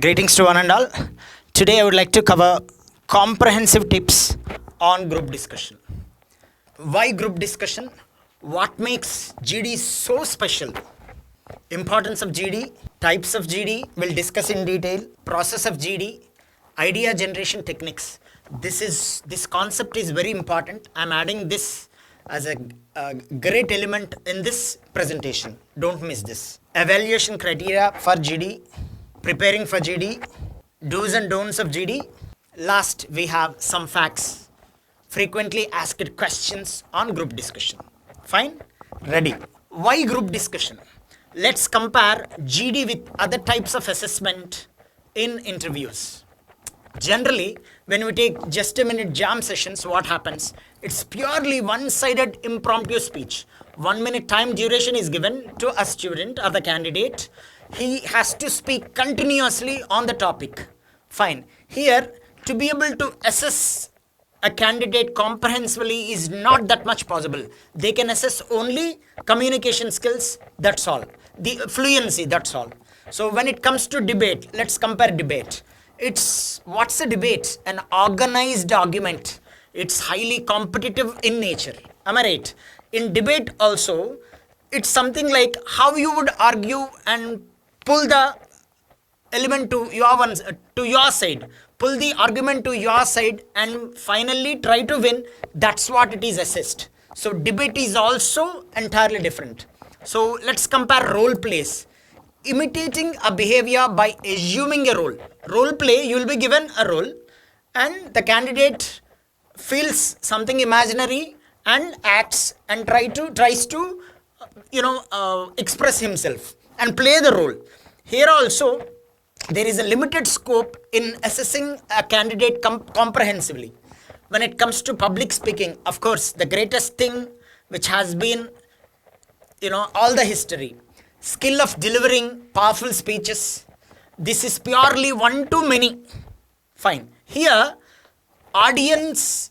Greetings to one and all. Today I would like to cover comprehensive tips on group discussion. Why group discussion? What makes GD so special? Importance of GD, types of GD, we'll discuss in detail, process of GD, idea generation techniques. This concept is very important. I'm adding this as a great element in this presentation. Don't miss this. Evaluation criteria for GD, preparing for GD, do's and don'ts of GD. Last, we have some facts, frequently asked questions on group discussion. Fine? Ready. Why group discussion? Let's compare GD with other types of assessment in interviews. Generally, when we take just a minute jam sessions, what happens? It's purely one-sided impromptu speech. 1 minute time duration is given to a student or the candidate. He has to speak continuously on the topic. Fine. Here, to be able to assess a candidate comprehensively is not that much possible. They can assess only communication skills, that's all. The fluency, that's all. So when it comes to debate, let's compare debate. What's a debate? An organized argument. It's highly competitive in nature. Am I right? In debate also, it's something like how you would argue and pull the element to your side. Pull the argument to your side and finally try to win. That's what it is assessed. So debate is also entirely different. So let's compare role plays. Imitating a behavior by assuming a role. Role play, you will be given a role and the candidate feels something imaginary and acts and tries to express himself and play the role. Here also, there is a limited scope in assessing a candidate comprehensively. When it comes to public speaking, of course, the greatest thing which has been, all the history. Skill of delivering powerful speeches. This is purely one to many. Fine. Here, audience,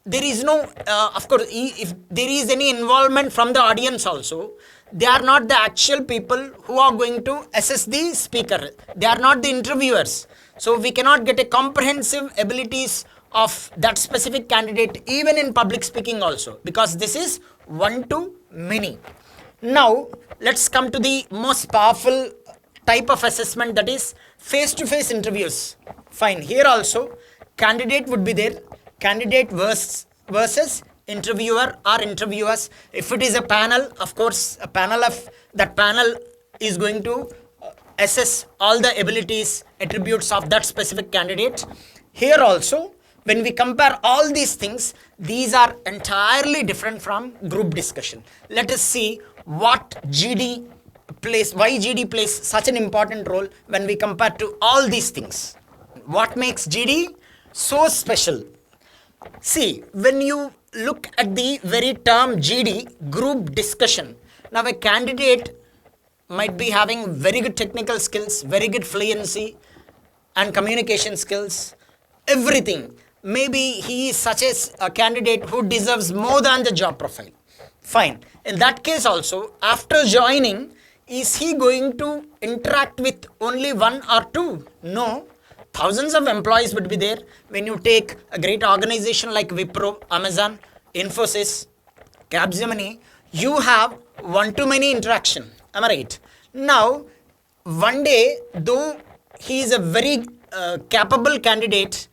there is no, of course, if there is any involvement from the audience also, they are not the actual people who are going to assess the speaker. They are not the interviewers. So we cannot get a comprehensive abilities of that specific candidate even in public speaking also, because this is one to many. Now, let's come to the most powerful type of assessment, that is face-to-face interviews. Fine. Here also, candidate would be there. Candidate versus interviewer or interviewers. If it is a panel, of course, that panel is going to assess all the abilities, attributes of that specific candidate. Here also, when we compare all these things, these are entirely different from group discussion. Let us see why GD plays such an important role when we compare to all these things. What makes GD so special? See, when you look at the very term GD, group discussion, now a candidate might be having very good technical skills, very good fluency and communication skills, everything. Maybe he is such a candidate who deserves more than the job profile. Fine. In that case also, after joining, is he going to interact with only one or two? No. Thousands of employees would be there. When you take a great organization like Wipro, Amazon, Infosys, Capgemini, you have one-to-many interaction. Am I right? Now, one day, though he is a very capable candidate,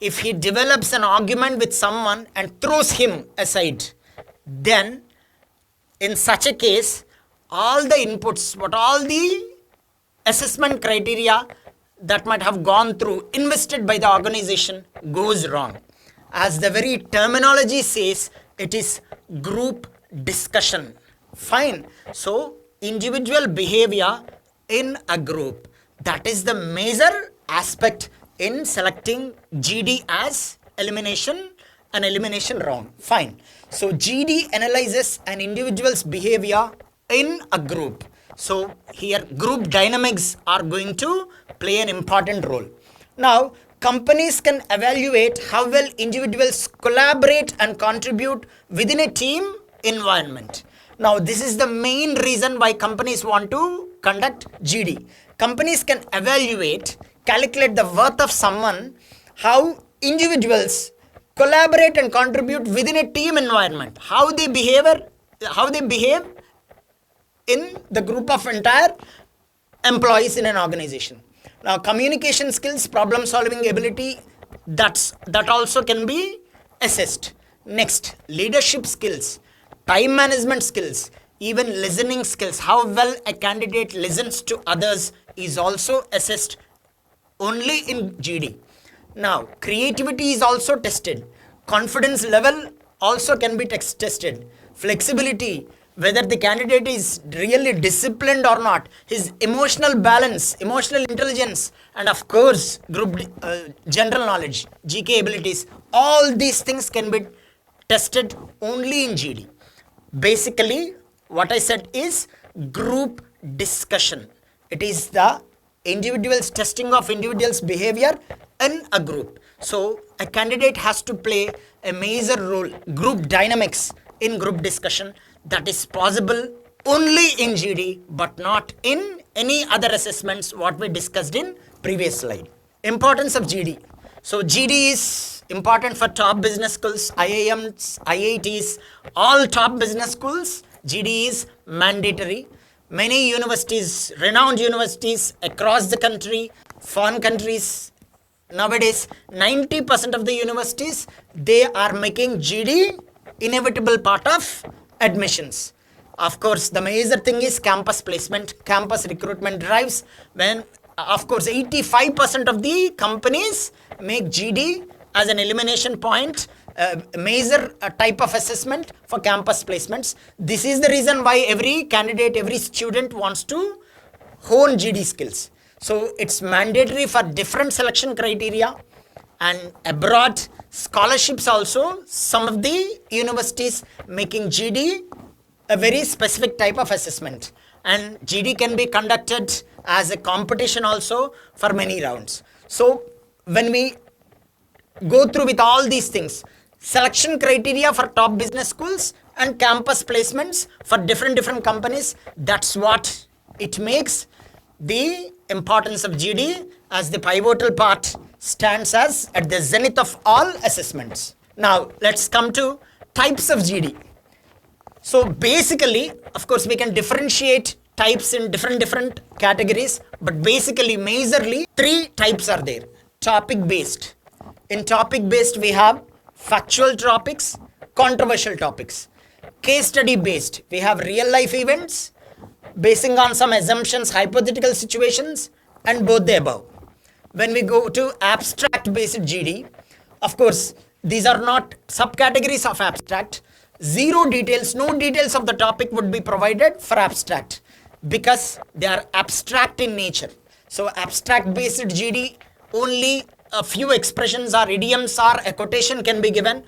if he develops an argument with someone and throws him aside, then in such a case, all the inputs, all the assessment criteria that might have gone through, invested by the organization, goes wrong. As the very terminology says, it is group discussion. Fine. So, individual behavior in a group. That is the major aspect in selecting GD as elimination round. Fine. So GD analyzes an individual's behavior in a group. So here group dynamics are going to play an important role. Now, companies can evaluate how well individuals collaborate and contribute within a team environment. Now, this is the main reason why companies want to conduct GD. companies can evaluate, calculate the worth of someone, how individuals collaborate and contribute within a team environment, how they behave in the group of entire employees in an organization. Now, communication skills, problem solving ability, that also can be assessed. Next, leadership skills, time management skills, even listening skills, how well a candidate listens to others is also assessed only in GD. Now, creativity is also tested. Confidence level also can be tested. Flexibility, whether the candidate is really disciplined or not, his emotional balance, emotional intelligence, and of course, general knowledge, GK abilities, all these things can be tested only in GD. Basically, what I said is group discussion. It is the individuals testing of individuals' behavior in a group. So a candidate has to play a major role, group dynamics in group discussion, that is possible only in GD but not in any other assessments what we discussed in previous slide. Importance of GD. So GD is important for top business schools, IIMs, IITs, all top business schools. GD is mandatory. Many universities, renowned universities across the country, foreign countries, nowadays 90% of the universities, they are making GD inevitable part of admissions. Of course, the major thing is campus placement, campus recruitment drives, when of course 85% of the companies make GD as an elimination point, a major type of assessment for campus placements. This is the reason why every candidate, every student wants to hone GD skills. So it's mandatory for different selection criteria, and abroad scholarships also, some of the universities making GD a very specific type of assessment, and GD can be conducted as a competition also for many rounds. So when we go through with all these things, selection criteria for top business schools and campus placements for different companies, that's what it makes the importance of GD as the pivotal part stands as at the zenith of all assessments. Now let's come to types of GD. So basically, of course, we can differentiate types in different categories, but basically majorly 3 types are there. Topic based. In topic based we have factual topics, controversial topics. Case study based, we have real life events basing on some assumptions, hypothetical situations, and both the above. When we go to abstract based GD, of course, these are not subcategories of abstract. Zero details, no details of the topic would be provided for abstract because they are abstract in nature. So abstract based GD, only a few expressions or idioms or a quotation can be given.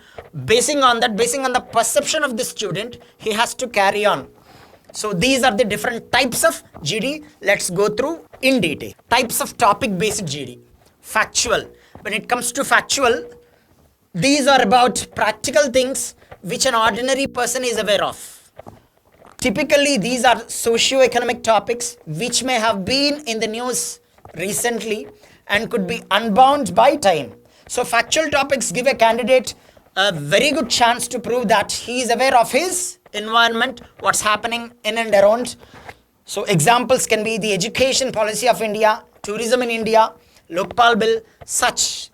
Basing on that, basing on the perception of the student, he has to carry on. So these are the different types of GD. Let's go through in detail. Types of topic based GD. Factual. When it comes to factual, these are about practical things which an ordinary person is aware of. Typically, these are socio-economic topics which may have been in the news recently and could be unbound by time. So factual topics give a candidate a very good chance to prove that he is aware of his environment, what's happening in and around. So examples can be the education policy of India, tourism in India, Lokpal bill, such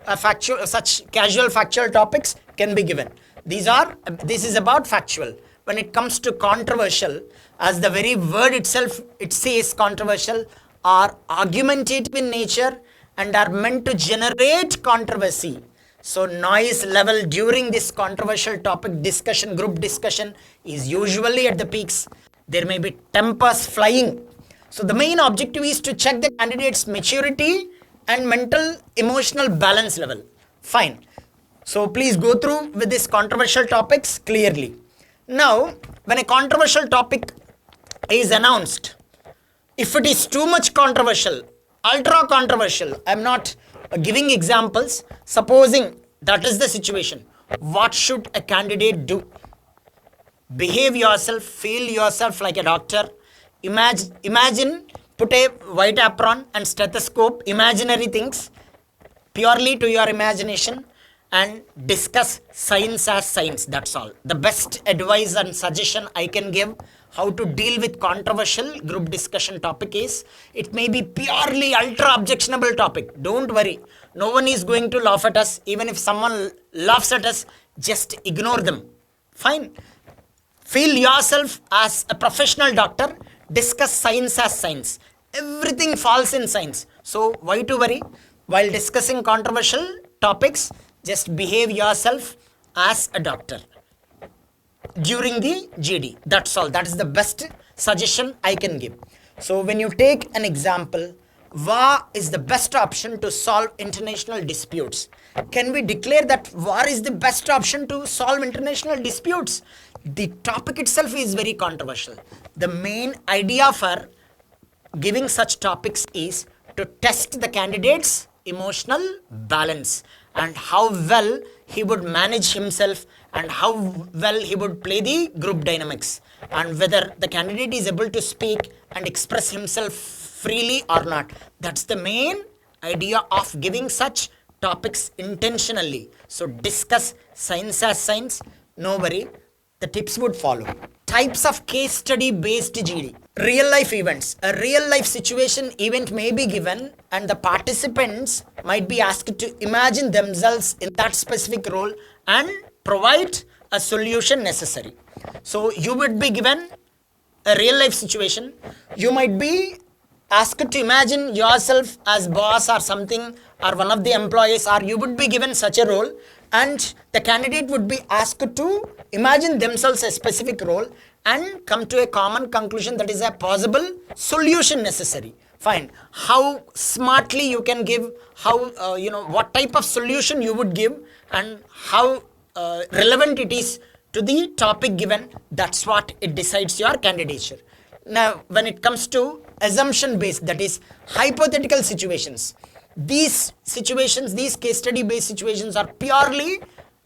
casual factual topics can be given. This is about factual. When it comes to controversial, as the very word itself, it says controversial, are argumentative in nature and are meant to generate controversy. So noise level during this controversial topic discussion, group discussion, is usually at the peaks. There may be tempers flying. So the main objective is to check the candidate's maturity and mental emotional balance level. Fine. So please go through with these controversial topics clearly. Now, when a controversial topic is announced, if it is too much controversial, ultra controversial, I am not giving examples, supposing that is the situation, what should a candidate do? Behave yourself, feel yourself like a doctor. Imagine put a white apron and stethoscope, imaginary things, purely to your imagination, and discuss science as science. That's all. The best advice and suggestion I can give how to deal with controversial group discussion topic is, it may be purely ultra objectionable topic. Don't worry. No one is going to laugh at us. Even if someone laughs at us, just ignore them. Fine. Feel yourself as a professional doctor. Discuss science as science. Everything falls in science. So why to worry? While discussing controversial topics, just behave yourself as a doctor during the GD. That's all. That is the best suggestion I can give. So when you take an example, VA is the best option to solve international disputes. Can we declare that VA is the best option to solve international disputes? The topic itself is very controversial. The main idea for giving such topics is to test the candidate's emotional balance and how well he would manage himself and how well he would play the group dynamics, and whether the candidate is able to speak and express himself freely or not. That's the main idea of giving such topics intentionally. So discuss science as science. No worry, the tips would follow. Types of case study based GD. Real life events. A real life situation event may be given and the participants might be asked to imagine themselves in that specific role and provide a solution necessary. So you would be given a real life situation. You might be asked to imagine yourself as boss or something, or one of the employees, or you would be given such a role, and the candidate would be asked to imagine themselves a specific role and come to a common conclusion, that is a possible solution necessary. Fine. How smartly you can give, how what type of solution you would give, and how relevant it is to the topic given, that's what it decides your candidature. Now, when it comes to assumption based, that is hypothetical situations, these situations, these case study based situations are purely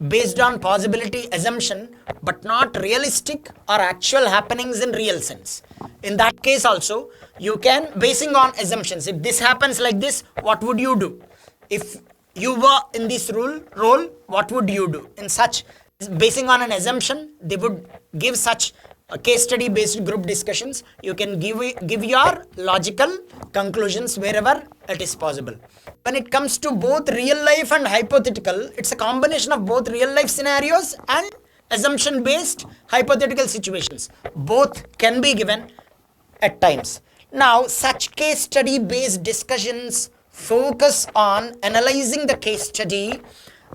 based on possibility assumption, but not realistic or actual happenings in real sense. In that case also, you can, basing on assumptions, if this happens like this, what would you do? If you were in this role, what would you do? In such, basing on an assumption, they would give such case study based group discussions. You can give your logical conclusions wherever it is possible. When it comes to both real life and hypothetical, it's a combination of both real life scenarios and assumption based hypothetical situations. Both can be given at times. Now, such case study based discussions focus on analyzing the case study,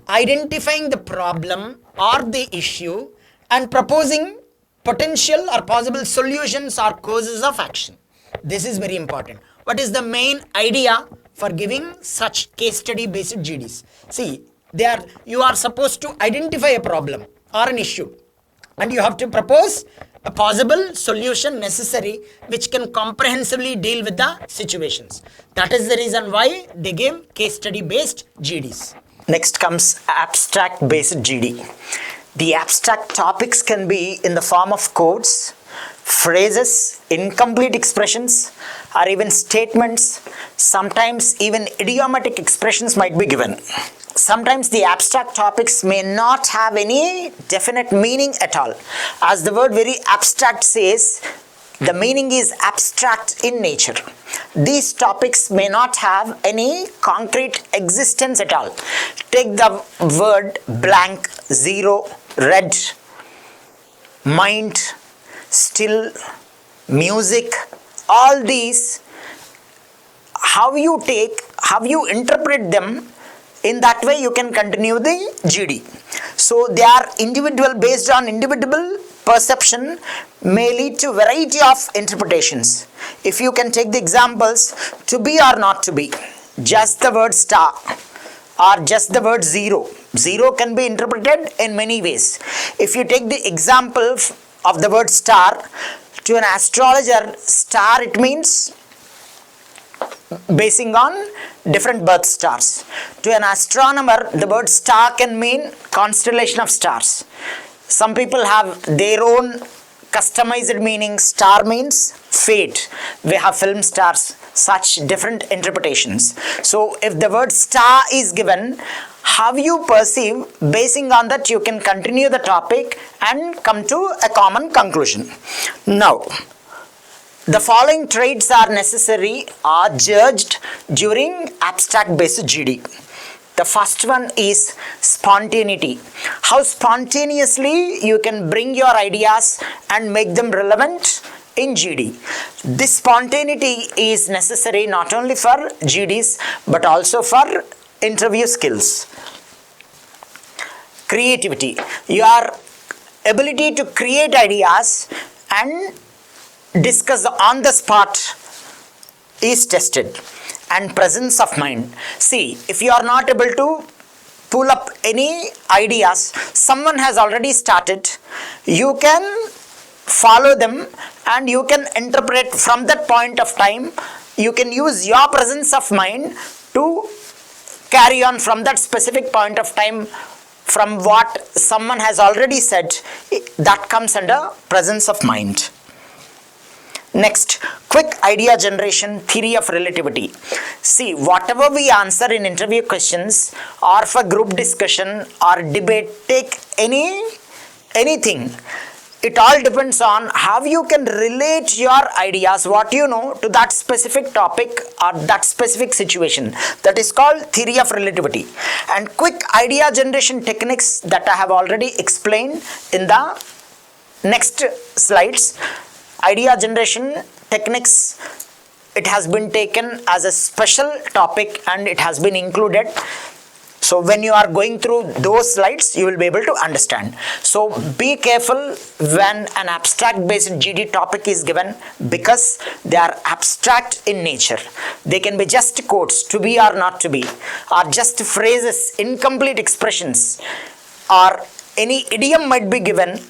identifying the problem or the issue, and proposing potential or possible solutions or causes of action. This is very important. What is the main idea for giving such case study based GDs? See, you are supposed to identify a problem or an issue, and you have to propose a possible solution necessary which can comprehensively deal with the situations. That is the reason why they give case study based GDs. Next comes abstract based GD. The abstract topics can be in the form of quotes, phrases, incomplete expressions, or even statements. Sometimes even idiomatic expressions might be given. Sometimes the abstract topics may not have any definite meaning at all. As the word very abstract says, the meaning is abstract in nature. These topics may not have any concrete existence at all. Take the word blank, zero, red, mind, still, music, all these, how you interpret them, in that way you can continue the GD. So they are individual, based on individual perception, may lead to variety of interpretations. If you can take the examples, to be or not to be, just the word star or just the word zero. Zero can be interpreted in many ways. If you take the example of the word star, to an astrologer, star it means basing on different birth stars. To an astronomer, the word star can mean constellation of stars. Some people have their own customized meaning, star means fate. We have film stars, such different interpretations. So if the word star is given, how you perceive, basing on that you can continue the topic and come to a common conclusion. Now, the following traits are necessary or judged during abstract based GD. The first one is spontaneity. How spontaneously you can bring your ideas and make them relevant in GD. This spontaneity is necessary not only for GDs but also for interview skills. Creativity. Your ability to create ideas and discuss on the spot is tested. And presence of mind. See, if you are not able to pull up any ideas, someone has already started, you can follow them and you can interpret from that point of time. You can use your presence of mind to carry on from that specific point of time from what someone has already said. That comes under presence of mind. Next, quick idea generation, theory of relativity. See, whatever we answer in interview questions or for group discussion or debate, take anything. It all depends on how you can relate your ideas, what you know, to that specific topic or that specific situation. That is called theory of relativity. And quick idea generation techniques that I have already explained in the next slides. Idea generation techniques, it has been taken as a special topic and it has been included. So when you are going through those slides, you will be able to understand. So be careful when an abstract based GD topic is given, because they are abstract in nature. They can be just quotes, to be or not to be, or just phrases, incomplete expressions, or any idiom might be given.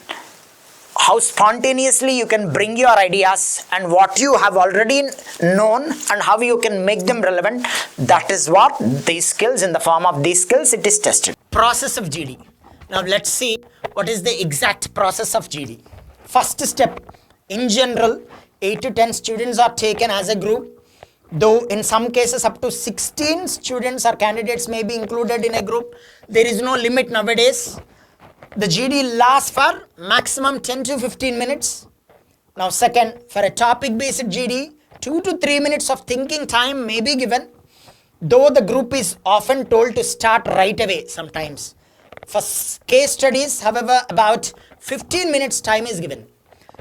How spontaneously you can bring your ideas and what you have already known and how you can make them relevant. That is what these skills, in the form of these skills, it is tested. Process of GD. Now let's see what is the exact process of GD. First step, in general, 8 to 10 students are taken as a group. Though in some cases up to 16 students or candidates may be included in a group. There is no limit nowadays. The GD lasts for maximum 10 to 15 minutes. Now second, for a topic based GD, 2 to 3 minutes of thinking time may be given, though the group is often told to start right away sometimes. For case studies, however, about 15 minutes time is given.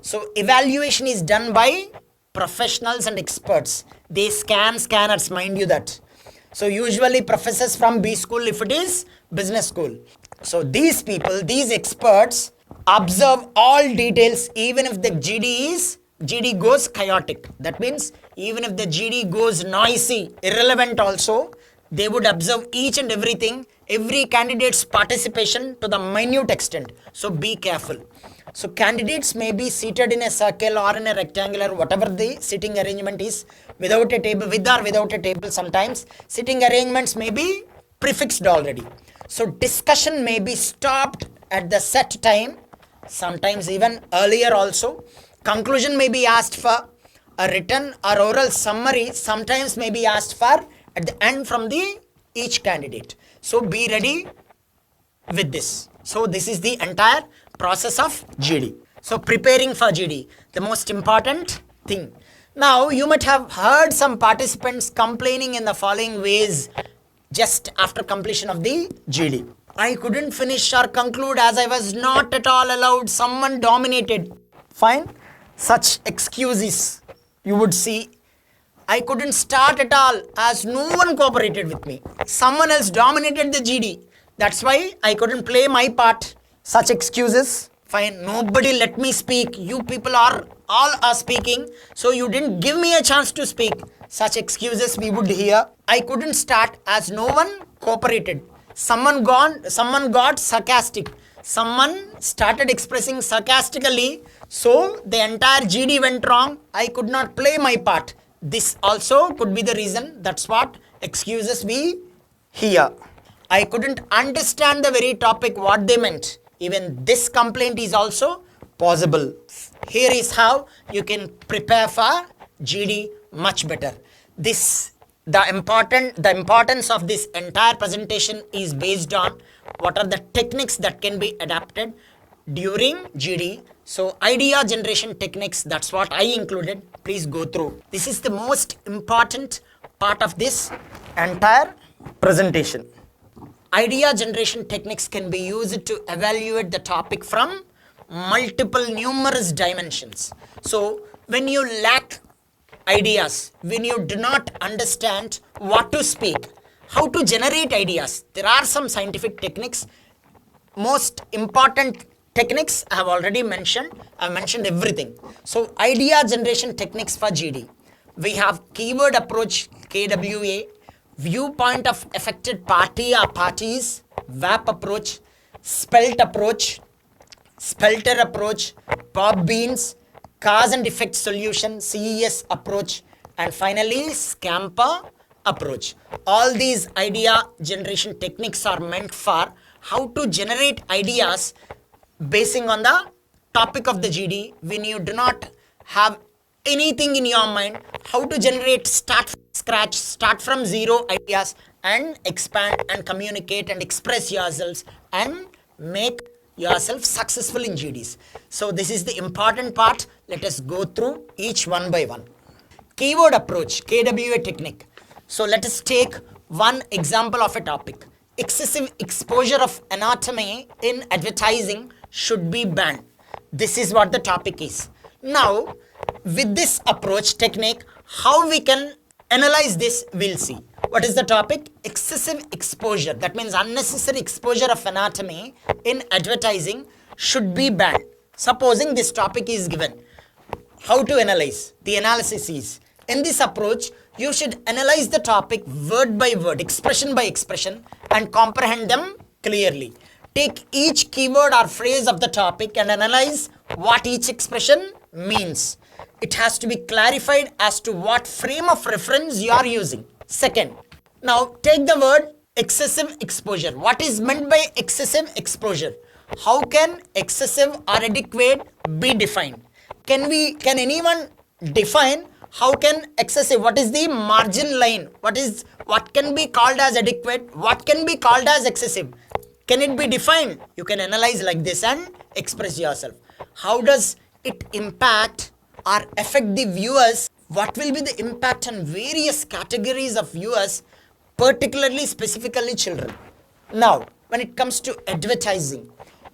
So evaluation is done by professionals and experts. They scanners, mind you that. So usually professors from B school if it is business school. So these people, these experts observe all details even if the GD goes chaotic. That means even if the GD goes noisy, irrelevant also, they would observe each and everything, every candidate's participation to the minute extent. So be careful. So candidates may be seated in a circle or in a rectangular, whatever the sitting arrangement is, without a table, with or without a table sometimes. Sitting arrangements may be prefixed already. So discussion may be stopped at the set time, sometimes even earlier also. Conclusion may be asked for. A written or oral summary sometimes may be asked for at the end from each candidate. So be ready with this. So this is the entire process of GD. So preparing for GD, the most important thing. Now you might have heard some participants complaining in the following ways just after completion of the GD. I couldn't finish or conclude as I was not at all allowed. Someone dominated. Fine. Such excuses you would see. I couldn't start at all as no one cooperated with me. Someone else dominated the GD. That's why I couldn't play my part. Such excuses. Fine. Nobody let me speak. You people all are speaking. So you didn't give me a chance to speak. Such excuses we would hear. I couldn't start as no one cooperated. Someone got sarcastic. Someone started expressing sarcastically. So the entire GD went wrong. I could not play my part. This also could be the reason. That's what excuses we hear. I couldn't understand the very topic what they meant. Even this complaint is also possible. Here is how you can prepare for GD much better. The importance of this entire presentation is based on what are the techniques that can be adapted during GD. So idea generation techniques, that's what I included. Please go through. This is the most important part of this entire presentation. Idea generation techniques can be used to evaluate the topic from multiple numerous dimensions. So when you lack ideas, when you do not understand what to speak, how to generate ideas, there are some scientific techniques. Most important techniques I have already mentioned. I mentioned everything. So idea generation techniques for GD. We have keyword approach, KWA, viewpoint of affected party or parties, VAP approach, Spelt approach, Spelter approach, Bob Beans, cause and effect solution, CES approach, and finally Scamper approach. All these idea generation techniques are meant for how to generate ideas basing on the topic of the GD. When you do not have anything in your mind, how to generate, start from scratch, start from zero ideas and expand and communicate and express yourselves and make yourself successful in GDs. So this is the important part. Let us go through each one by one. Keyword approach, KWA technique. So let us take one example of a topic. Excessive exposure of anatomy in advertising should be banned. This is what the topic is. Now, with this approach technique, how we can analyze this, we'll see. What is the topic? Excessive exposure. That means unnecessary exposure of anatomy in advertising should be banned. Supposing this topic is given. How to analyze? The analysis is, in this approach, you should analyze the topic word by word, expression by expression, and comprehend them clearly. Take each keyword or phrase of the topic and analyze what each expression means. It has to be clarified as to what frame of reference you are using. Second, now take the word excessive exposure. What is meant by excessive exposure? How can excessive or adequate be defined? Can anyone define how can excessive, what is the margin line? What can be called as adequate? What can be called as excessive? Can it be defined? You can analyze like this and express yourself. How does it impact or affect the viewers? What will be the impact on various categories of viewers, particularly specifically children? Now, when it comes to advertising,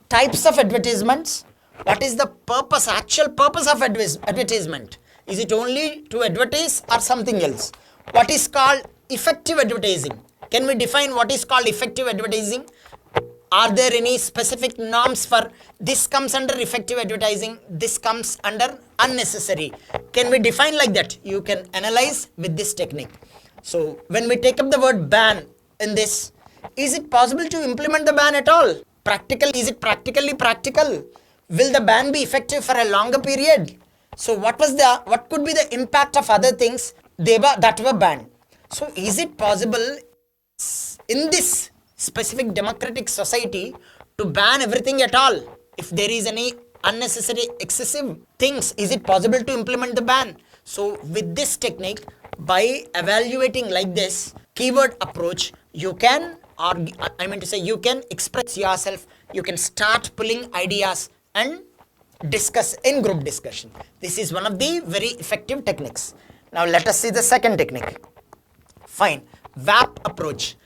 types of advertisements, what is the purpose, actual purpose of advertisement? Is it only to advertise or something else? What is called effective advertising? Can we define what is called effective advertising? Are there any specific norms for this comes under effective advertising, this comes under unnecessary? Can we define like that? You can analyze with this technique. So when we take up the word ban in this, is it possible to implement the ban at all? Is it practically practical? Will the ban be effective for a longer period? So what could be the impact of other things that were banned? So is it possible in this specific democratic society to ban everything at all? If there is any unnecessary excessive things, is it possible to implement the ban? So with this technique, by evaluating like this keyword approach, you can express yourself, you can start pulling ideas and discuss in group discussion. This is one of the very effective techniques. Now let us see the second technique. Fine. VAP approach.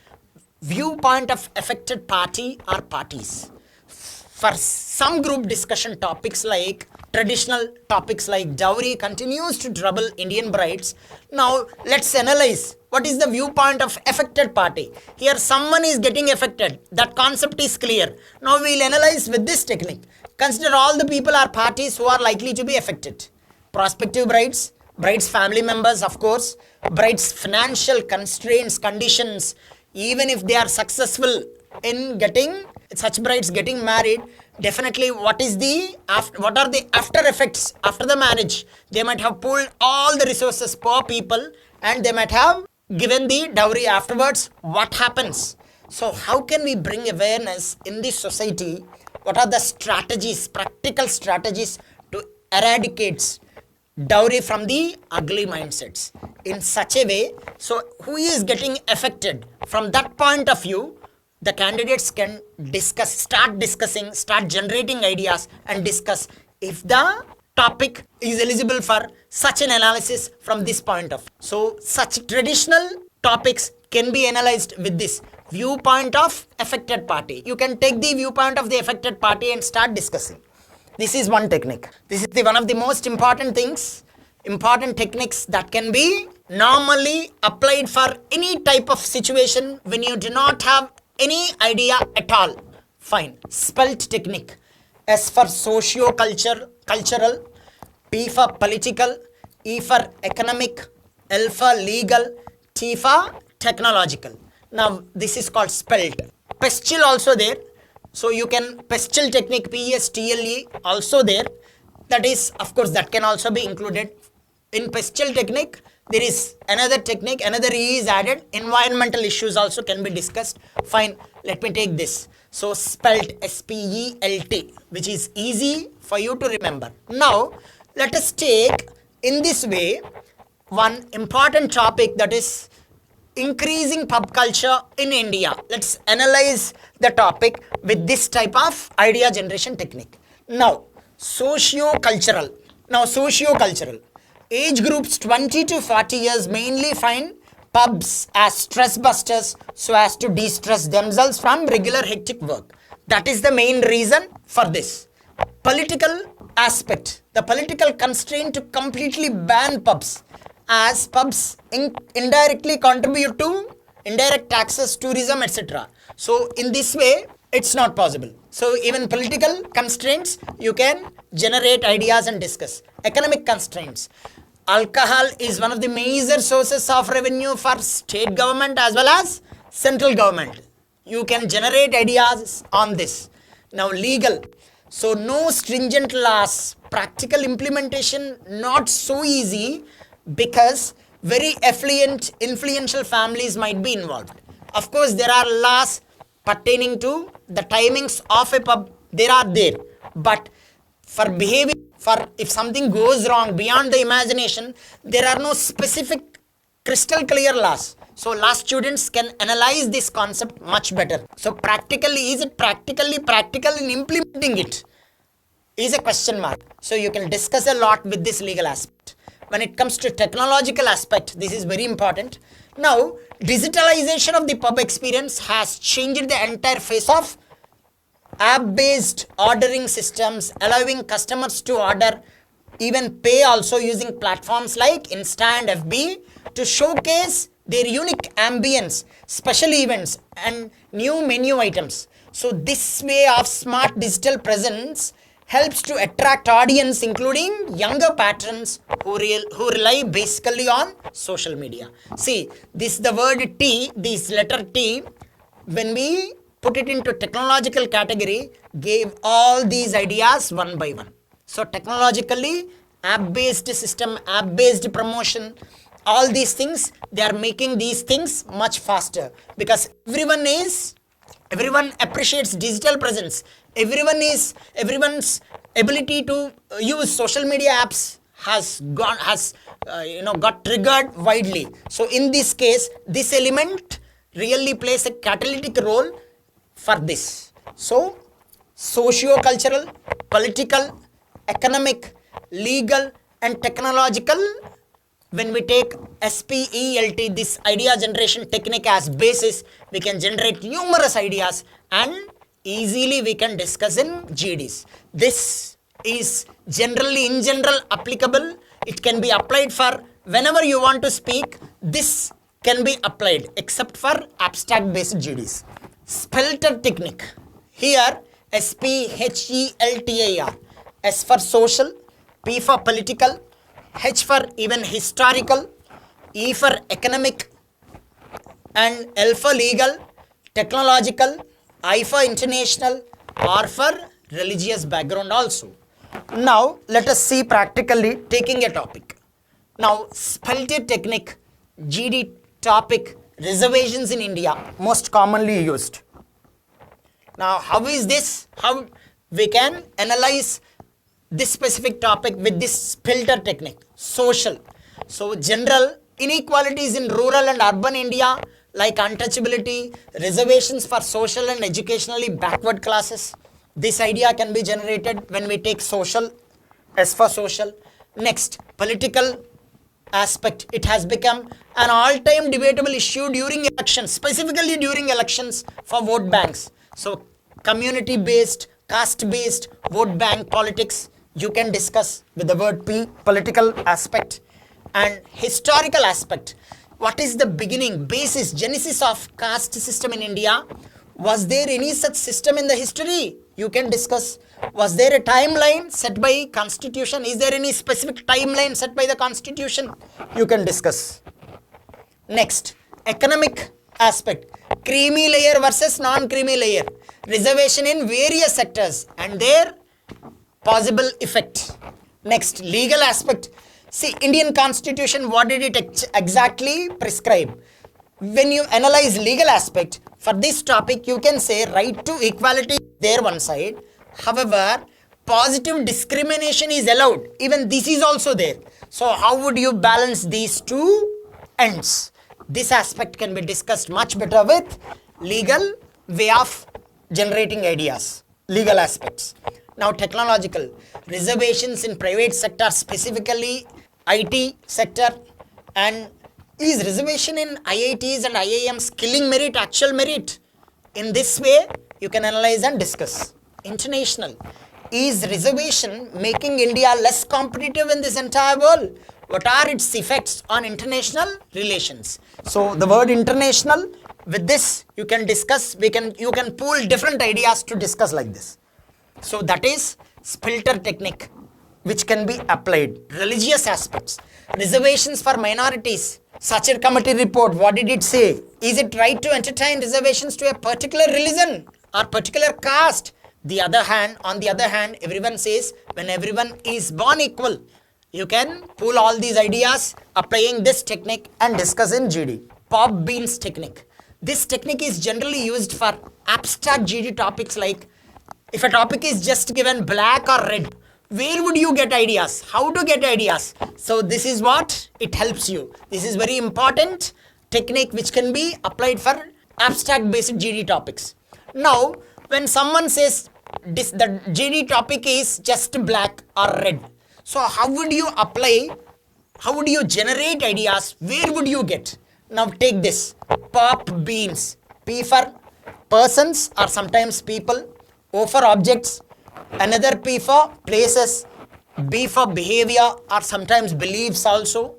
Viewpoint of affected party or parties. For some group discussion topics like traditional topics like dowry continues to trouble Indian brides. Now let's analyze what is the viewpoint of affected party. Here someone is getting affected. That concept is clear. Now we'll analyze with this technique. Consider all the people or parties who are likely to be affected. Prospective brides, bride's family members, of course, bride's financial constraints, conditions. Even if they are successful in getting such brides getting married, definitely what are the after effects after the marriage? They might have pulled all the resources, poor people, and they might have given the dowry afterwards. What happens? So how can we bring awareness in this society What are the strategies, practical strategies to eradicate dowry from the ugly mindsets in such a way, so who is getting affected? From that point of view, the candidates can discuss, start discussing, start generating ideas and discuss if the topic is eligible for such an analysis from this point of. So such traditional topics can be analyzed with this viewpoint of affected party. You can take the viewpoint of the affected party and start discussing. This is one technique. This is one of the most important things, important techniques that can be normally applied for any type of situation when you do not have any idea at all. Fine. Spelt technique. S for socio-cultural, P for political, E for economic, L for legal, T for technological. Now this is called spelt. Pestle also there. So you can pestle technique, PSTLE also there. That is, of course, that can also be included. In pestle technique, there is another technique, another E is added. Environmental issues also can be discussed. Fine, let me take this. So spelt, S-P-E-L-T, which is easy for you to remember. Now, let us take in this way one important topic, that is increasing pub culture in India. Let's analyze the topic with this type of idea generation technique. Now, socio-cultural. Age groups 20 to 40 years mainly find pubs as stress busters so as to de-stress themselves from regular hectic work. That is the main reason for this. Political aspect. The political constraint to completely ban pubs, as pubs indirectly contribute to indirect taxes, tourism, etc. So in this way, it's not possible. So even political constraints, you can generate ideas and discuss. Economic constraints. Alcohol is one of the major sources of revenue for state government as well as central government. You can generate ideas on this. Now legal. So no stringent laws. Practical implementation not so easy because very affluent, influential families might be involved. Of course, there are laws pertaining to the timings of a pub. There are there. But for behavior, for if something goes wrong beyond the imagination, there are no specific crystal clear laws. So law students can analyze this concept much better. So practically, is it practical in implementing it? Is a question mark. So you can discuss a lot with this legal aspect. When it comes to technological aspect, this is very important. Now, digitalization of the pub experience has changed the entire face of app-based ordering systems, allowing customers to order, even pay also using platforms like Insta and FB to showcase their unique ambience, special events and new menu items. So this way of smart digital presence helps to attract audience including younger patrons who rely basically on social media. See, this the word T, this letter T, when we put it into technological category, gave all these ideas one by one. So technologically, app-based system, app-based promotion, all these things, they are making these things much faster because everyone appreciates digital presence. Everyone's ability to use social media apps has got triggered widely. So in this case, this element really plays a catalytic role for this. So socio-cultural, political, economic, legal and technological, when we take SPELT, this idea generation technique as basis, we can generate numerous ideas and easily we can discuss in GDs. This is in general applicable. It can be applied for whenever you want to speak. This can be applied except for abstract based GDs. Spelter technique. Here SPHELTER. S for social, P for political, H for even historical, E for economic and L for legal, technological, I for international, R for religious background also. Now let us see practically taking a topic. Now Spelter technique, GD topic, reservations in India, most commonly used. Now how is this? How we can analyze this specific topic with this Spelter technique. Social. So general inequalities in rural and urban India, like untouchability, reservations for social and educationally backward classes. This idea can be generated when we take social, S for social. Next, political aspect. It has become an all-time debatable issue during elections, specifically during elections for vote banks. So community-based, caste-based vote bank politics, you can discuss with the word P, political aspect. And historical aspect. What is the beginning, basis, genesis of caste system in India? Was there any such system in the history? You can discuss. Was there a timeline set by constitution? Is there any specific timeline set by the constitution? You can discuss. Next, economic aspect. Creamy layer versus non-creamy layer. Reservation in various sectors and their possible effect. Next, legal aspect. See, Indian constitution, what did it exactly prescribe? When you analyze legal aspect, for this topic, you can say right to equality is there one side. However, positive discrimination is allowed. Even this is also there. So how would you balance these two ends? This aspect can be discussed much better with legal way of generating ideas, legal aspects. Now technological, reservations in private sector, specifically IT sector, and is reservation in IITs and IIMs killing merit, actual merit? In this way, you can analyze and discuss. International, is reservation making India less competitive in this entire world? What are its effects on international relations? So the word international, with this you can discuss, you can pool different ideas to discuss like this. So that is Spelter technique, which can be applied. Religious aspects, reservations for minorities. Such a committee report, what did it say? Is it right to entertain reservations to a particular religion or particular caste? On the other hand, everyone says when everyone is born equal. You can pull all these ideas applying this technique and discuss in GD. Pop beans technique. This technique is generally used for abstract GD topics, like if a topic is just given black or red, where would you get ideas? How to get ideas? So this is what it helps you. This is very important technique which can be applied for abstract basic GD topics. Now, when someone says the GD topic is just black or red, so how would you apply, how would you generate ideas? Where would you get? Now take this, pop beans. P for persons or sometimes people, O for objects, another P for places, B for behavior or sometimes beliefs also,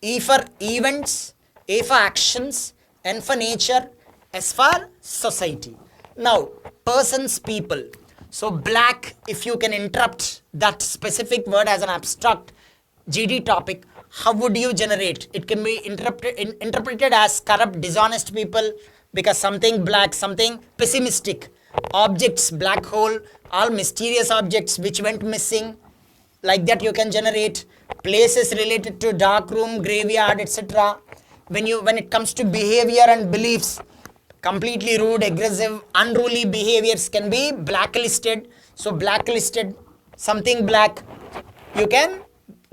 E for events, A for actions, N for nature, S for society. Now, persons, people. So black, if you can interrupt that specific word as an abstract GD topic, how would you generate? It can be interpreted as corrupt, dishonest people, because something black, something pessimistic. Objects, black hole, all mysterious objects which went missing, like that you can generate. Places related to dark room, graveyard, etc. When it comes to behavior and beliefs, completely rude, aggressive, unruly behaviors can be blacklisted. So blacklisted, something black, you can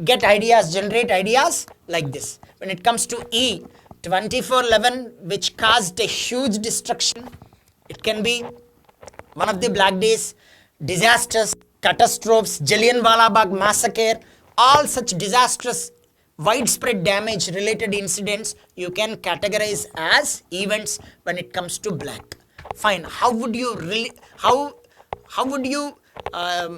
get ideas, generate ideas like this. When it comes to E, 24/11, which caused a huge destruction, it can be one of the black days, disasters, catastrophes, Jallianwala Bagh massacre, all such disastrous, widespread damage related incidents, you can categorize as events when it comes to black. Fine. How would you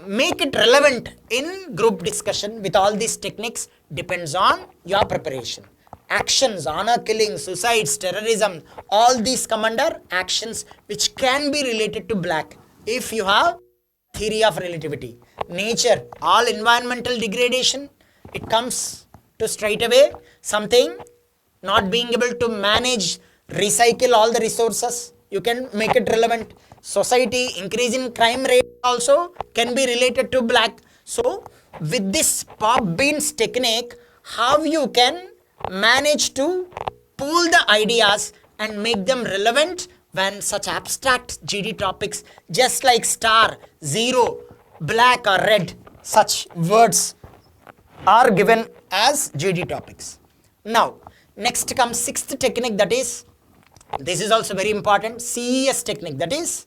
make it relevant in group discussion with all these techniques? Depends on your preparation. Actions, honor killing, suicides, terrorism, all these come under actions which can be related to black if you have theory of relativity. Nature, all environmental degradation, it comes to straight away something not being able to manage, recycle all the resources, you can make it relevant. Society, increase in crime rate also can be related to black. So with this pop beans technique, how you can manage to pool the ideas and make them relevant when such abstract GD topics, just like star, zero, black or red, such words are given as GD topics. Now, next comes sixth technique, that is, this is also very important, CES technique, that is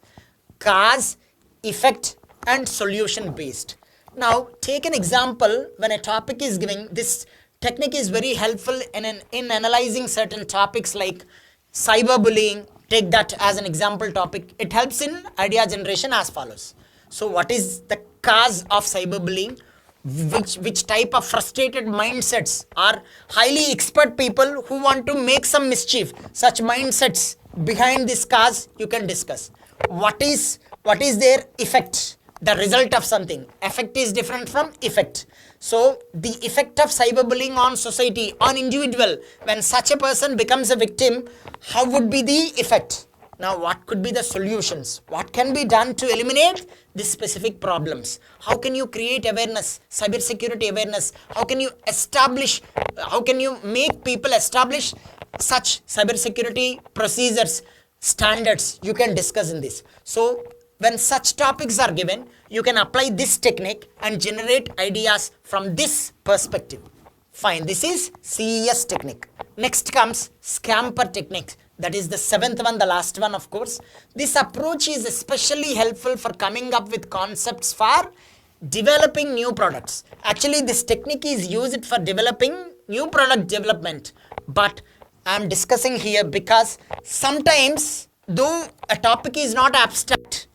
cause, effect and solution based. Now, take an example when a topic is given. This technique is very helpful in analyzing certain topics like cyberbullying. Take that as an example topic. It helps in idea generation as follows. So, what is the cause of cyberbullying? Which type of frustrated mindsets are highly expert people who want to make some mischief? Such mindsets behind this cause you can discuss. What is their effect? The result of something. Effect is different from effect. So the effect of cyberbullying on society, on individual, when such a person becomes a victim, how would be the effect? Now, what could be the solutions? What can be done to eliminate these specific problems? How can you create awareness, cybersecurity awareness? How can you make people establish such cybersecurity procedures, standards? You can discuss in this. So, when such topics are given, you can apply this technique and generate ideas from this perspective. Fine, this is CES technique. Next comes Scamper technique. That is the seventh one, the last one, of course. This approach is especially helpful for coming up with concepts for developing new products. Actually, this technique is used for developing new product development. But I am discussing here because sometimes, though a topic is not abstract,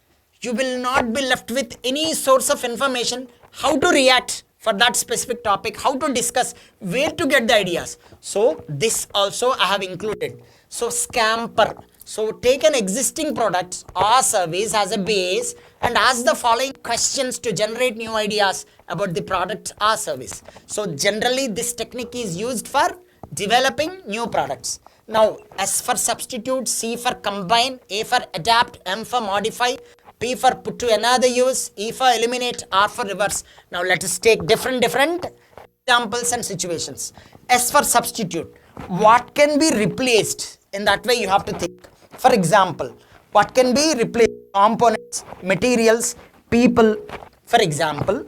you will not be left with any source of information how to react for that specific topic, how to discuss, where to get the ideas. So this also I have included. So Scamper. So take an existing product or service as a base and ask the following questions to generate new ideas about the product or service. So generally this technique is used for developing new products. Now, S for substitute, C for combine, A for adapt, M for modify, P for put to another use, E for eliminate, R for reverse. Now let us take different examples and situations. S for substitute. What can be replaced? In that way you have to think. For example, what can be replaced? Components, materials, people. For example,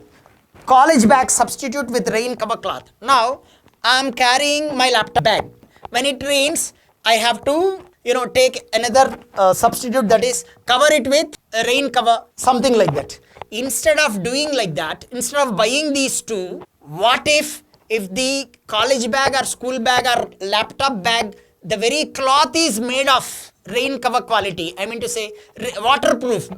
college bag substitute with rain cover cloth. Now I am carrying my laptop bag. When it rains, I have to take another substitute, that is cover it with a rain cover, something like that. Instead of doing like that, instead of buying these two, what if the college bag or school bag or laptop bag, the very cloth is made of rain cover quality, I mean to say waterproof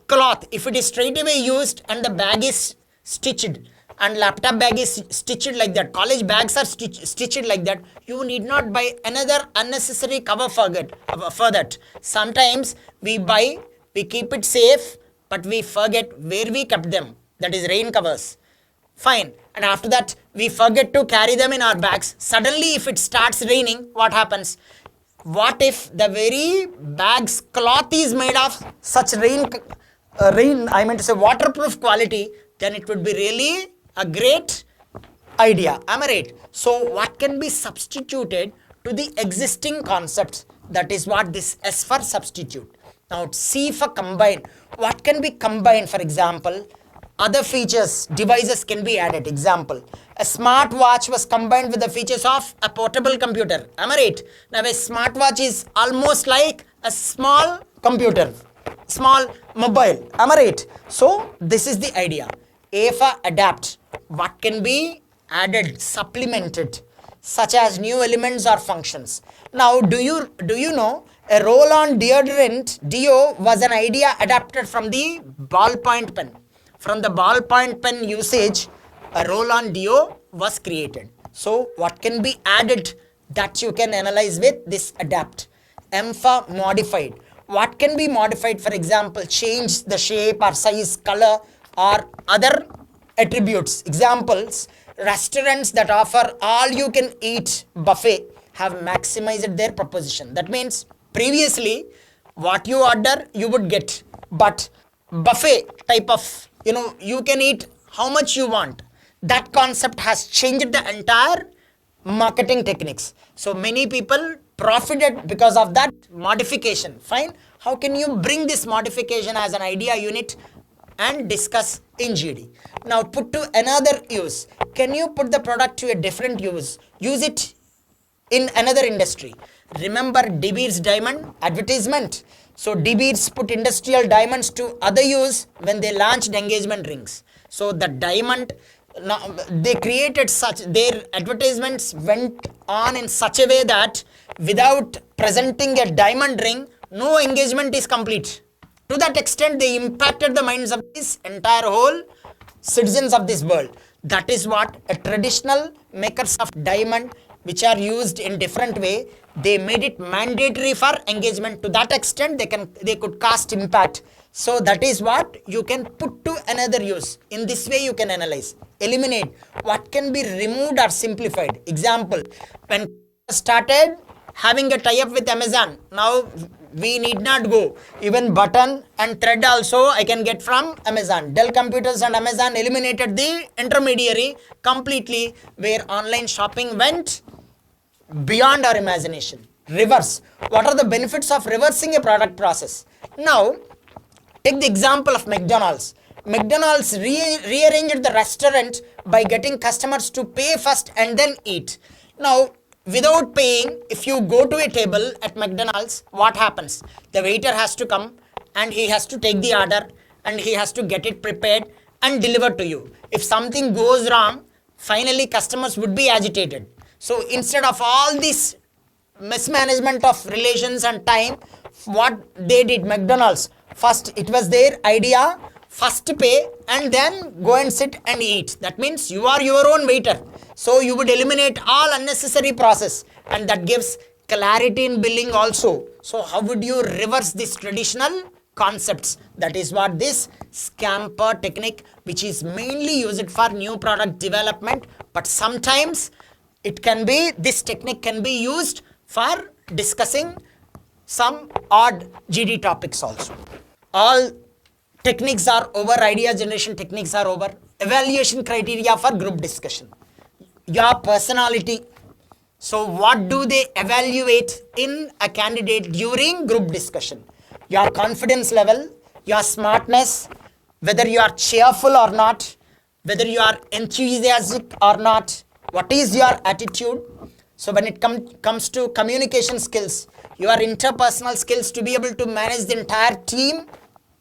cloth. If it is straight away used and the bag is stitched and laptop bag is stitched like that, college bags are stitched like that, you need not buy another unnecessary cover for that. Sometimes we buy, we keep it safe, but we forget where we kept them, that is rain covers. Fine. And after that, we forget to carry them in our bags. Suddenly, if it starts raining, what happens? What if the very bag's cloth is made of such waterproof quality? Then it would be really a great idea. Am I right? So, what can be substituted to the existing concepts? That is what this S for substitute. Now, C for combine. What can be combined? For example, other features, devices can be added. Example, a smartwatch was combined with the features of a portable computer. Am I right? Now, a smartwatch is almost like a small computer, small mobile. Am I right? So, this is the idea. A for adapt. What can be added, supplemented, such as new elements or functions. Now, do you know a roll-on deodorant, deo, was an idea adapted from the ballpoint pen. From the ballpoint pen usage, a roll-on deo was created. So, what can be added that you can analyze with this adapt. M for modified. What can be modified? For example, change the shape or size, color or other attributes. Examples, restaurants that offer all-you-can-eat buffet have maximized their proposition. That means previously what you order you would get, but buffet type of, you can eat how much you want. That concept has changed the entire marketing techniques. So many people profited because of that modification. Fine. How can you bring this modification as an idea unit and discuss in GD? Now put to another use. Can you put the product to a different use? Use it in another industry. Remember De Beers diamond advertisement? So De Beers put industrial diamonds to other use when they launched engagement rings. So the diamond, they created such, their advertisements went on in such a way that without presenting a diamond ring, no engagement is complete. To that extent, they impacted the minds of this entire whole citizens of this world. That is what a traditional makers of diamond, which are used in different way, they made it mandatory for engagement. To that extent, they could cast impact. So that is what you can put to another use. In this way, you can analyze, eliminate what can be removed or simplified. Example, when started having a tie-up with Amazon, now we need not go. Even button and thread also I can get from Amazon. Dell Computers and Amazon eliminated the intermediary completely, where online shopping went beyond our imagination. Reverse. What are the benefits of reversing a product process? Now, take the example of McDonald's. McDonald's rearranged the restaurant by getting customers to pay first and then eat. Now, without paying, if you go to a table at McDonald's, what happens? The waiter has to come and he has to take the order and he has to get it prepared and delivered to you. If something goes wrong, finally customers would be agitated. So instead of all this mismanagement of relations and time, what they did, McDonald's, first it was their idea, first pay and then go and sit and eat. That means you are your own waiter. So you would eliminate all unnecessary process, and that gives clarity in billing also. So how would you reverse this traditional concepts? That is what this Spelter technique, which is mainly used for new product development, but sometimes it can be, this technique can be used for discussing some odd GD topics also. All techniques are over, idea generation techniques are over. Evaluation criteria for group discussion. Your personality. So what do they evaluate in a candidate during group discussion? Your confidence level, your smartness, whether you are cheerful or not, whether you are enthusiastic or not, what is your attitude? So when it comes to communication skills, your interpersonal skills to be able to manage the entire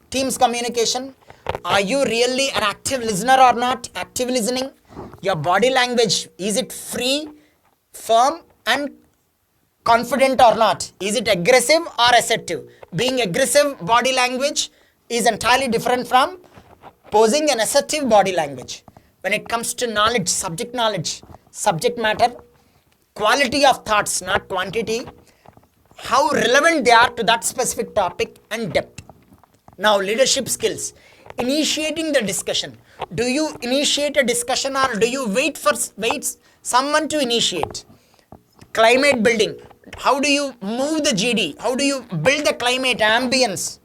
team's communication. Are you really an active listener or not? Active listening. Your body language, is it free, firm and confident or not? Is it aggressive or assertive? Being aggressive body language is entirely different from posing an assertive body language. When it comes to knowledge, subject matter, quality of thoughts, not quantity, how relevant they are to that specific topic, and depth. Now, leadership skills. Initiating the discussion. Do you initiate a discussion or do you wait someone to initiate? Climate building. How do you move the GD? How do you build the climate ambience?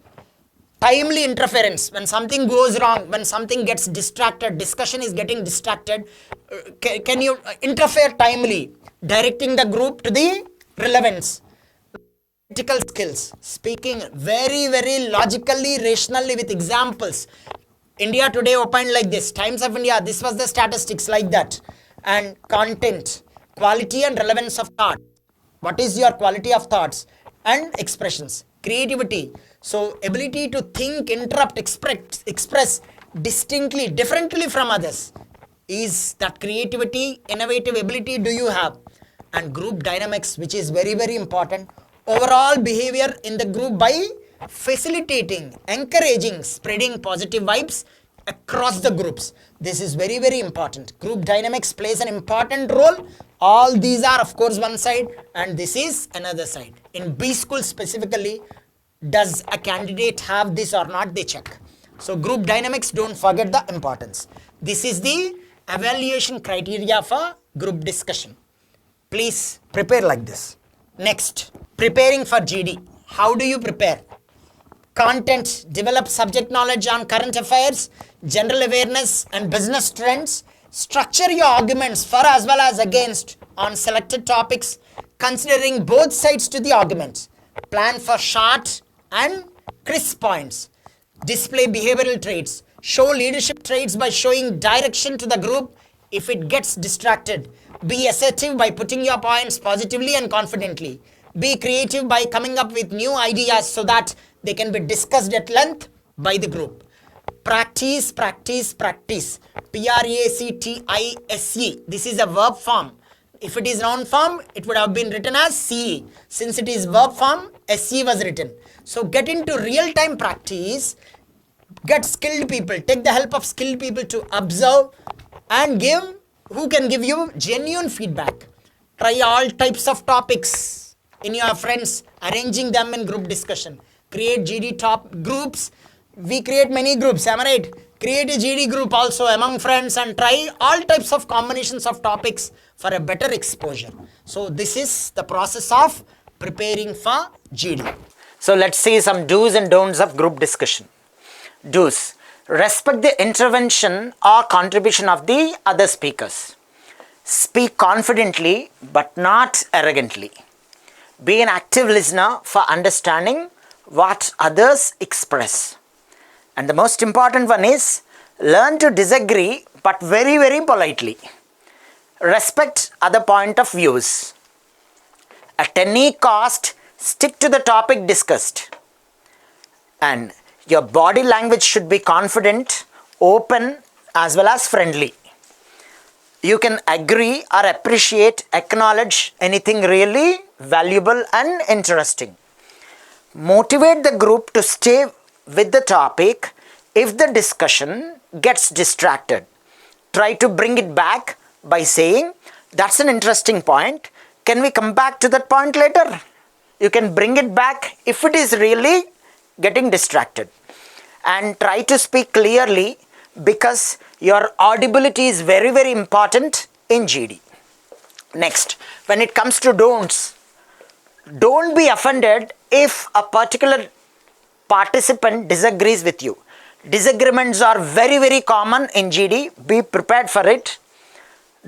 Timely interference. When something goes wrong, when something gets distracted, discussion is getting distracted, can you interfere timely? Directing the group to the relevance. Critical skills, speaking very, very logically, rationally with examples. India Today opened like this, Times of India, this was the statistics like that. And content, quality and relevance of thought. What is your quality of thoughts and expressions? Creativity, so ability to think, interrupt, express distinctly, differently from others. Is that creativity, innovative ability do you have? And group dynamics, which is very, very important. Overall behavior in the group by facilitating, encouraging, spreading positive vibes across the groups. This is very, very important. Group dynamics plays an important role. All these are of course one side and this is another side. In B school specifically, does a candidate have this or not, they check. So group dynamics, don't forget the importance. This is the evaluation criteria for group discussion. Please prepare like this. Next, preparing for GD. How do you prepare? Content, develop subject knowledge on current affairs, general awareness and business trends. Structure your arguments for as well as against on selected topics. considering both sides to the arguments. Plan for short and crisp points. Display behavioral traits. Show leadership traits by showing direction to the group if it gets distracted. Be assertive by putting your points positively and confidently. Be creative by coming up with new ideas so that they can be discussed at length by the group. Practice, practice, practice. Practice. This is a verb form. If it is noun form, it would have been written as CE. Since it is verb form, SE was written. So get into real-time practice. Get skilled people. Take the help of skilled people to observe and who can give you genuine feedback. Try all types of topics in your friends, arranging them in group discussion. Create GD top groups. We create many groups, am I right? Create a GD group also among friends and try all types of combinations of topics for a better exposure. So this is the process of preparing for GD. So let's see some do's and don'ts of group discussion. Do's. Respect the intervention or contribution of the other speakers. Speak confidently but not arrogantly. Be an active listener for understanding what others express. And the most important one is learn to disagree but very, very politely. Respect other point of views. At any cost, stick to the topic discussed. And your body language should be confident, open, as well as friendly. You can agree or appreciate, acknowledge anything really valuable and interesting. Motivate the group to stay with the topic if the discussion gets distracted. Try to bring it back by saying, that's an interesting point. Can we come back to that point later? You can bring it back if it is really getting distracted. And try to speak clearly because your audibility is very, very important in GD. Next, when it comes to don'ts, don't be offended if a particular participant disagrees with you. Disagreements are very, very common in GD. Be prepared for it.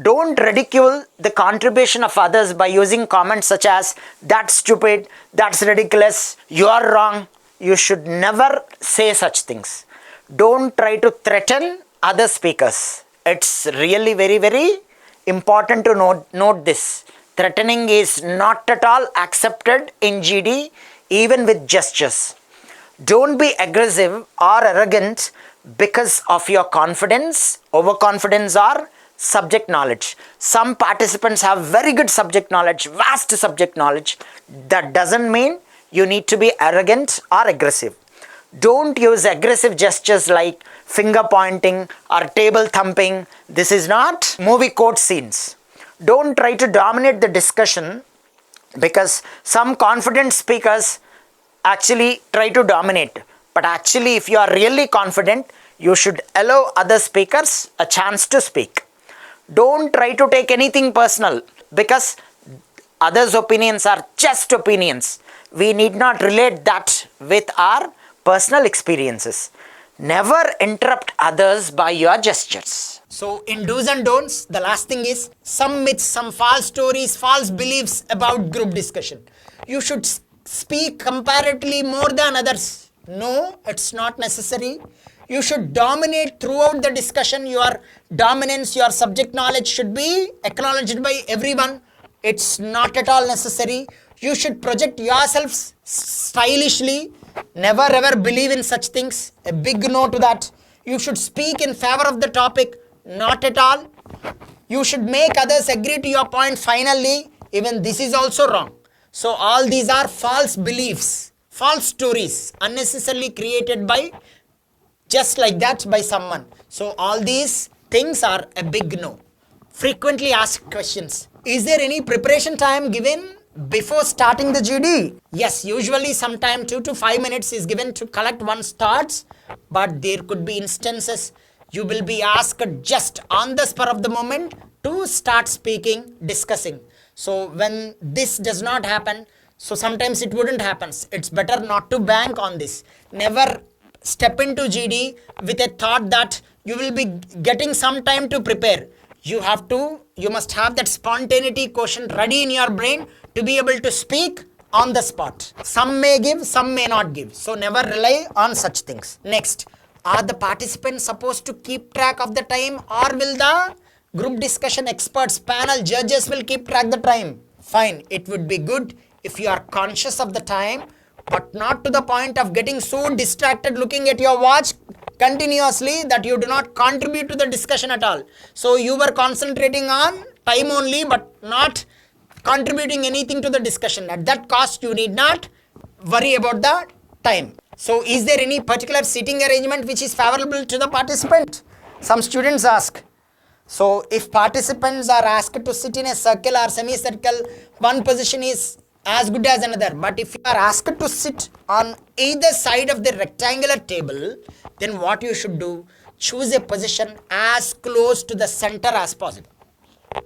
Don't ridicule the contribution of others by using comments such as, that's stupid, that's ridiculous, you are wrong. You should never say such things. Don't try to threaten other speakers. It's really very, very important to note this. Threatening is not at all accepted in GD, even with gestures. Don't be aggressive or arrogant because of your confidence, overconfidence, or subject knowledge. Some participants have very good subject knowledge, vast subject knowledge. That doesn't mean you need to be arrogant or aggressive. Don't use aggressive gestures like finger pointing or table thumping. This is not movie quote scenes. Don't try to dominate the discussion because some confident speakers actually try to dominate. But actually, if you are really confident, you should allow other speakers a chance to speak. Don't try to take anything personal because others' opinions are just opinions. We need not relate that with our personal experiences. Never interrupt others by your gestures. So in do's and don'ts, the last thing is some myths, some false stories, false beliefs about group discussion. You should speak comparatively more than others. No, it's not necessary. You should dominate throughout the discussion. Your dominance, your subject knowledge should be acknowledged by everyone. It's not at all necessary. You should project yourselves stylishly. Never ever believe in such things. A big no to that. You should speak in favor of the topic. Not at all. You should make others agree to your point finally. Even this is also wrong. So all these are false beliefs, false stories, unnecessarily created by just like that by someone. So all these things are a big no. Frequently asked questions. Is there any preparation time given before starting the GD? Yes, usually sometime 2 to 5 minutes is given to collect one's thoughts, but there could be instances you will be asked just on the spur of the moment to start speaking, discussing. So when this does not happen, so sometimes it wouldn't happen. It's better not to bank on this. Never step into GD with a thought that you will be getting some time to prepare. You must have that spontaneity quotient ready in your brain to be able to speak on the spot. Some may give, some may not give. So never rely on such things. Next, are the participants supposed to keep track of the time, or will the group discussion experts, panel, judges will keep track the time? Fine, it would be good if you are conscious of the time, but not to the point of getting so distracted looking at your watch continuously that you do not contribute to the discussion at all. So you were concentrating on time only, but not contributing anything to the discussion. At that cost, you need not worry about the time. So is there any particular seating arrangement which is favorable to the participant? Some students ask. So if participants are asked to sit in a circle or semicircle, one position is as good as another. But if you are asked to sit on either side of the rectangular table, then what you should do? Choose a position as close to the center as possible.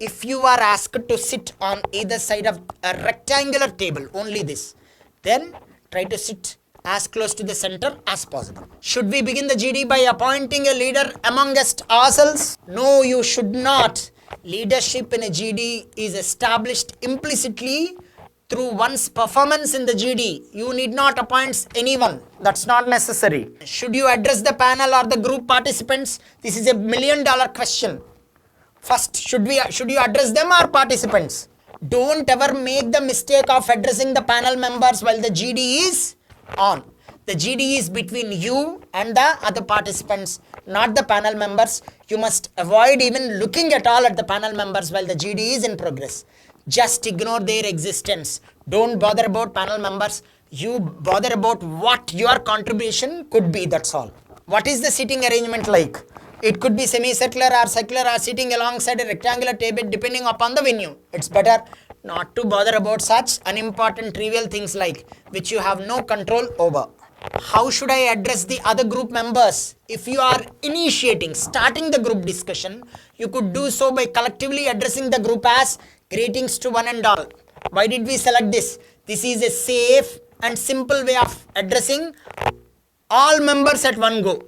If you are asked to sit on either side of a rectangular table, only this, then try to sit as close to the center as possible. Should we begin the GD by appointing a leader amongst ourselves? No, you should not. Leadership in a GD is established implicitly through one's performance in the GD. You need not appoint anyone. That's not necessary. Should you address the panel or the group participants? This is a $1 million question. First, should you address them or participants? Don't ever make the mistake of addressing the panel members while the GD is on. The GD is between you and the other participants, not the panel members. You must avoid even looking at all at the panel members while the GD is in progress. Just ignore their existence. Don't bother about panel members. You bother about what your contribution could be, that's all. What is the seating arrangement like? It could be semicircular or circular or sitting alongside a rectangular table depending upon the venue. It's better not to bother about such unimportant trivial things like which you have no control over. How should I address the other group members? If you are starting the group discussion, you could do so by collectively addressing the group as greetings to one and all. Why did we select this? This is a safe and simple way of addressing all members at one go.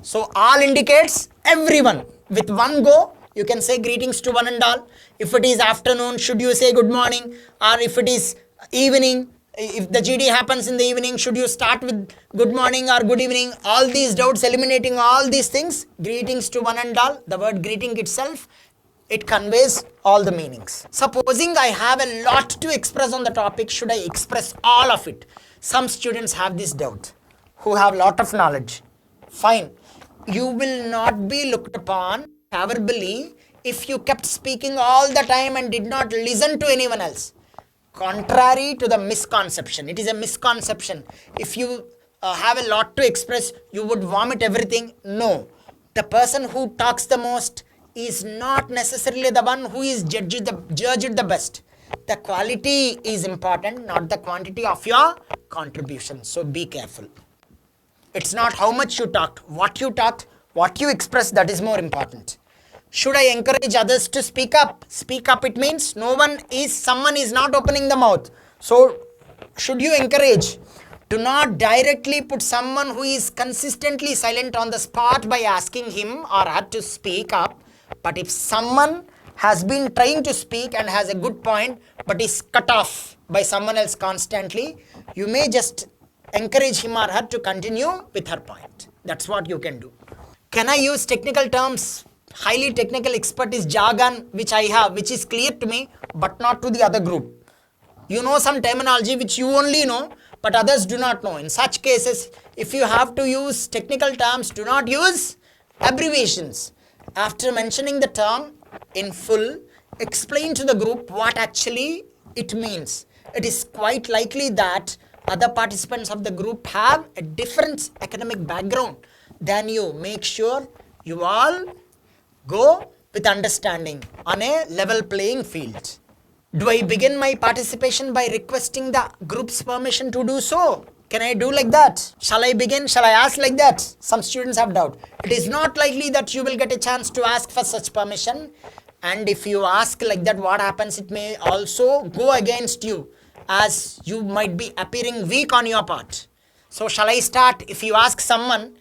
So all indicates everyone. With one go, you can say greetings to one and all. If it is afternoon, should you say good morning? Or if it is evening, if the GD happens in the evening, should you start with good morning or good evening? All these doubts, eliminating all these things, greetings to one and all. The word greeting itself, it conveys all the meanings. Supposing I have a lot to express on the topic, should I express all of it? Some students have this doubt, who have lot of knowledge. Fine. You will not be looked upon favorably if you kept speaking all the time and did not listen to anyone else. Contrary to the misconception. It is a misconception. If you have a lot to express, you would vomit everything. No. The person who talks the most is not necessarily the one who is judged the best. The quality is important, not the quantity of your contribution. So be careful. It's not how much you talked, what you expressed, that is more important. Should I encourage others to speak up? Speak up, it means someone is not opening the mouth. So should you encourage? Do not directly put someone who is consistently silent on the spot by asking him or her to speak up. But if someone has been trying to speak and has a good point but is cut off by someone else constantly, you may just encourage him or her to continue with her point. That's what you can do. Can I use technical terms, highly technical expertise jargon which I have, which is clear to me but not to the other group? You know some terminology which you only know but others do not know. In such cases, if you have to use technical terms, do not use abbreviations. After mentioning the term in full, explain to the group what actually it means. It is quite likely that other participants of the group have a different academic background than you. Make sure you all go with understanding on a level playing field. Do I begin my participation by requesting the group's permission to do so? Can I do like that? Shall I begin? Shall I ask like that? Some students have doubt. It is not likely that you will get a chance to ask for such permission. And if you ask like that, what happens? It may also go against you, as you might be appearing weak on your part. So shall I start? If you ask someone,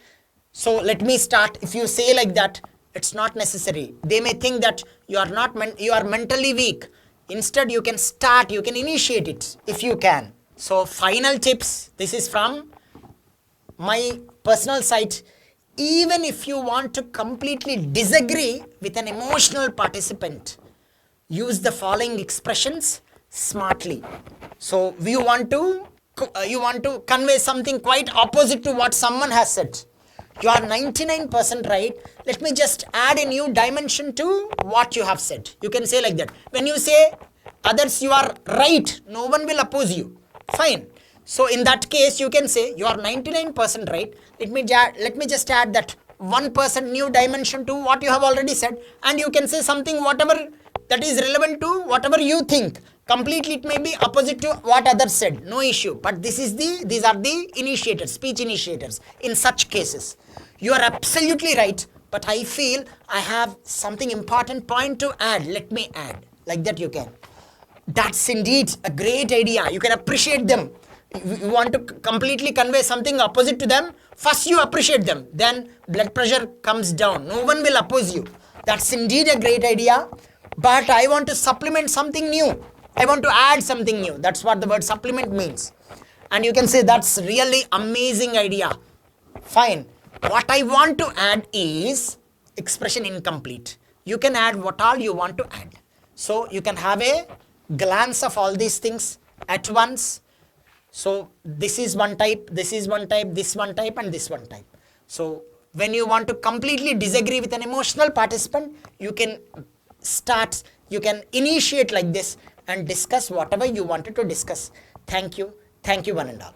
so let me start. If you say like that, It's not necessary. They may think that you are not you are mentally weak. Instead, you can start, you can initiate it if you can. So final tips, this is from my personal site. Even if you want to completely disagree with an emotional participant, use the following expressions smartly. So you want to convey something quite opposite to what someone has said. You are 99% right. Let me just add a new dimension to what you have said. You can say like that. When you say others you are right, no one will oppose you. Fine. So in that case, you can say you are 99% right. Let me just add that 1% new dimension to what you have already said, and you can say something whatever that is relevant to whatever you think. Completely it may be opposite to what others said. No issue. But these are the initiators, speech initiators. In such cases, you are absolutely right. But I feel I have something important point to add. Let me add. Like that you can. That's indeed a great idea. You can appreciate them. You want to completely convey something opposite to them. First you appreciate them. Then blood pressure comes down. No one will oppose you. That's indeed a great idea. But I want to supplement something new. I want to add something new. That's what the word supplement means. And you can say that's really amazing idea. Fine. What I want to add is expression incomplete. You can add what all you want to add. So you can have a glance of all these things at once. So this is one type, this is one type, this one type, and this one type. So when you want to completely disagree with an emotional participant, you can initiate like this and discuss whatever you wanted to discuss. Thank you one and all.